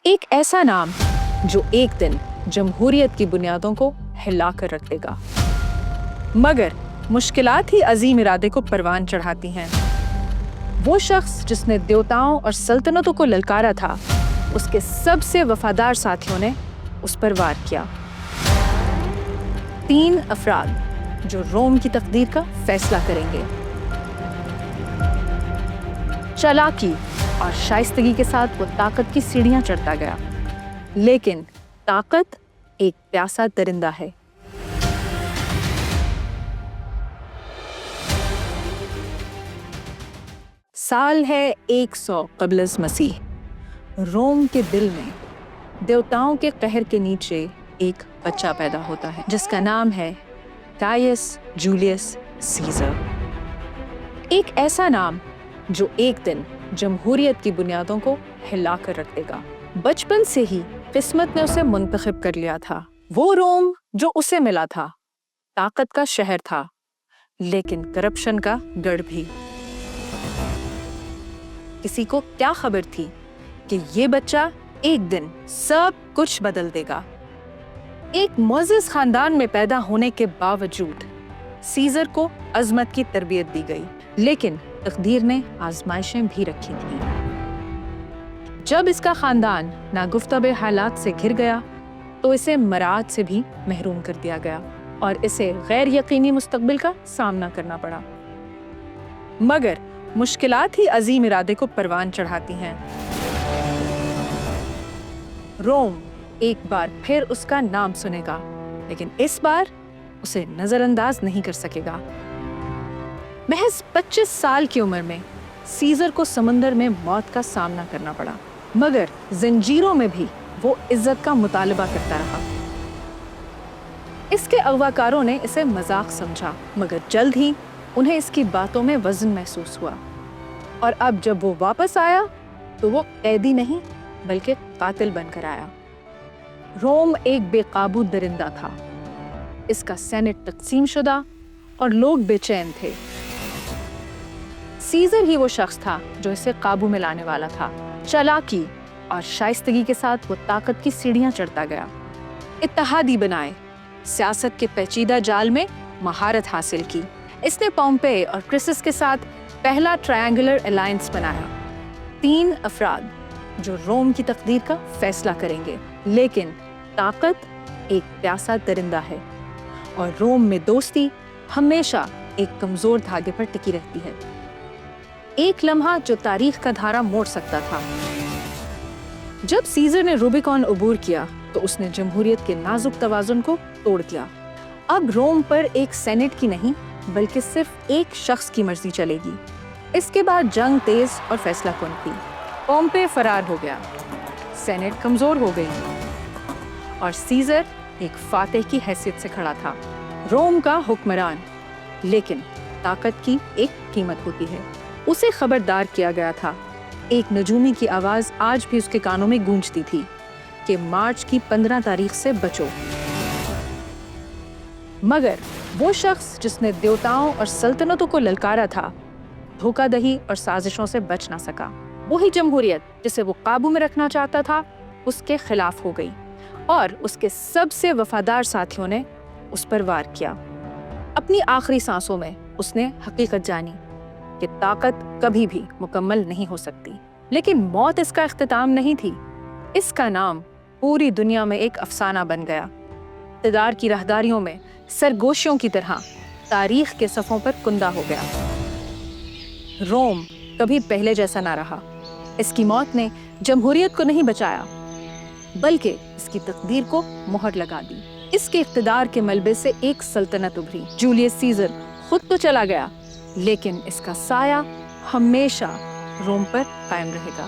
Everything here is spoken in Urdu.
ایک ایسا نام جو ایک دن جمہوریت کی بنیادوں کو ہلا کر رکھ دے گا، مگر مشکلات ہی عظیم ارادے کو پروان چڑھاتی ہیں۔ وہ شخص جس نے دیوتاؤں اور سلطنتوں کو للکارا تھا، اس کے سب سے وفادار ساتھیوں نے اس پر وار کیا۔ 3 افراد جو روم کی تقدیر کا فیصلہ کریں گے۔ چالاکی اور شائستگی کے ساتھ وہ طاقت کی سیڑھیاں چڑھتا گیا، لیکن طاقت ایک پیاسا درندہ ہے۔ سال ہے 100 قبل از مسیح۔ روم کے دل میں دیوتاؤں کے قہر کے نیچے ایک بچہ پیدا ہوتا ہے جس کا نام ہے گائیس جولیس سیزر۔ ایک ایسا نام جو ایک دن جمہوریت کی بنیادوں کو ہلا کر رکھ دے گا۔ بچپن سے ہی قسمت نے اسے منتخب کر لیا تھا۔ وہ روم جو اسے ملا تھا طاقت کا شہر تھا، لیکن کرپشن کا گڑھ بھی۔ کسی کو کیا خبر تھی کہ یہ بچہ ایک دن سب کچھ بدل دے گا۔ ایک معزز خاندان میں پیدا ہونے کے باوجود سیزر کو عظمت کی تربیت دی گئی، لیکن تقدیر نے آزمائشیں بھی رکھی تھیں۔ جب اس کا خاندان ناگفتہ حالات سے گھر گیا تو اسے مراد سے بھی محروم کر دیا گیا اور اسے غیر یقینی مستقبل کا سامنا کرنا پڑا۔ مگر مشکلات ہی عظیم ارادے کو پروان چڑھاتی ہیں۔ روم ایک بار پھر اس کا نام سنے گا، لیکن اس بار اسے نظر انداز نہیں کر سکے گا۔ محض 25 سال کی عمر میں سیزر کو سمندر میں موت کا سامنا کرنا پڑا، مگر زنجیروں میں بھی وہ عزت کا مطالبہ کرتا رہا۔ اس کے اغواکاروں نے اسے مذاق سمجھا، مگر جلد ہی انہیں اس کی باتوں میں وزن محسوس ہوا، اور اب جب وہ واپس آیا تو وہ قیدی نہیں بلکہ قاتل بن کر آیا۔ روم ایک بے قابو درندہ تھا۔ اس کا سینٹ تقسیم شدہ اور لوگ بے چین تھے۔ سیزر ہی وہ شخص تھا جو اسے قابو میں لانے والا تھا۔ چالاکی اور شائستگی کے ساتھ وہ طاقت کی سیڑھیاں چڑھتا گیا۔ اتحادی بنائے، سیاست کے پیچیدہ جال میں مہارت حاصل کی۔ اس نے پومپے اور کرسس کے ساتھ پہلا ٹرائنگولر الائنس بنایا۔ 3 افراد جو روم کی تقدیر کا فیصلہ کریں گے، لیکن طاقت ایک پیاسا درندہ ہے، اور روم میں دوستی ہمیشہ ایک کمزور دھاگے پر ٹکی رہتی ہے۔ ایک لمحہ جو تاریخ کا دھارا موڑ سکتا تھا۔ جب سیزر نے روبیکون عبور کیا تو اس نے جمہوریت کے نازک توازن کو توڑ دیا۔ اب روم پر ایک سینٹ کی نہیں بلکہ صرف ایک شخص کی مرضی چلے گی۔ اس کے بعد جنگ تیز اور فیصلہ کن تھی۔ پومپے فرار ہو گیا، سینٹ کمزور ہو گئی، اور سیزر ایک فاتح کی حیثیت سے کھڑا تھا، روم کا حکمران۔ لیکن طاقت کی ایک قیمت ہوتی ہے۔ اسے خبردار کیا گیا تھا، ایک نجومی کی آواز آج بھی اس کے کانوں میں گونجتی تھی کہ مارچ کی 15 تاریخ سے بچو۔ مگر وہ شخص جس نے دیوتاؤں اور سلطنتوں کو للکارا تھا، دھوکہ دہی اور سازشوں سے بچ نہ سکا۔ وہی جمہوریت جسے وہ قابو میں رکھنا چاہتا تھا، اس کے خلاف ہو گئی، اور اس کے سب سے وفادار ساتھیوں نے اس پر وار کیا۔ اپنی آخری سانسوں میں اس نے حقیقت جانی کہ طاقت کبھی بھی مکمل نہیں ہو سکتی، لیکن موت اس کا اختتام نہیں تھی۔ اس کا نام پوری دنیا میں ایک افسانہ بن گیا، اقتدار کی راہداریوں میں سرگوشیوں کی طرح تاریخ کے صفوں پر کندہ ہو گیا۔ روم کبھی پہلے جیسا نہ رہا۔ اس کی موت نے جمہوریت کو نہیں بچایا بلکہ اس کی تقدیر کو مہر لگا دی۔ اس کے اقتدار کے ملبے سے ایک سلطنت ابھری۔ جولیس سیزر خود تو چلا گیا، لیکن اس کا سایہ ہمیشہ روم پر قائم رہے گا۔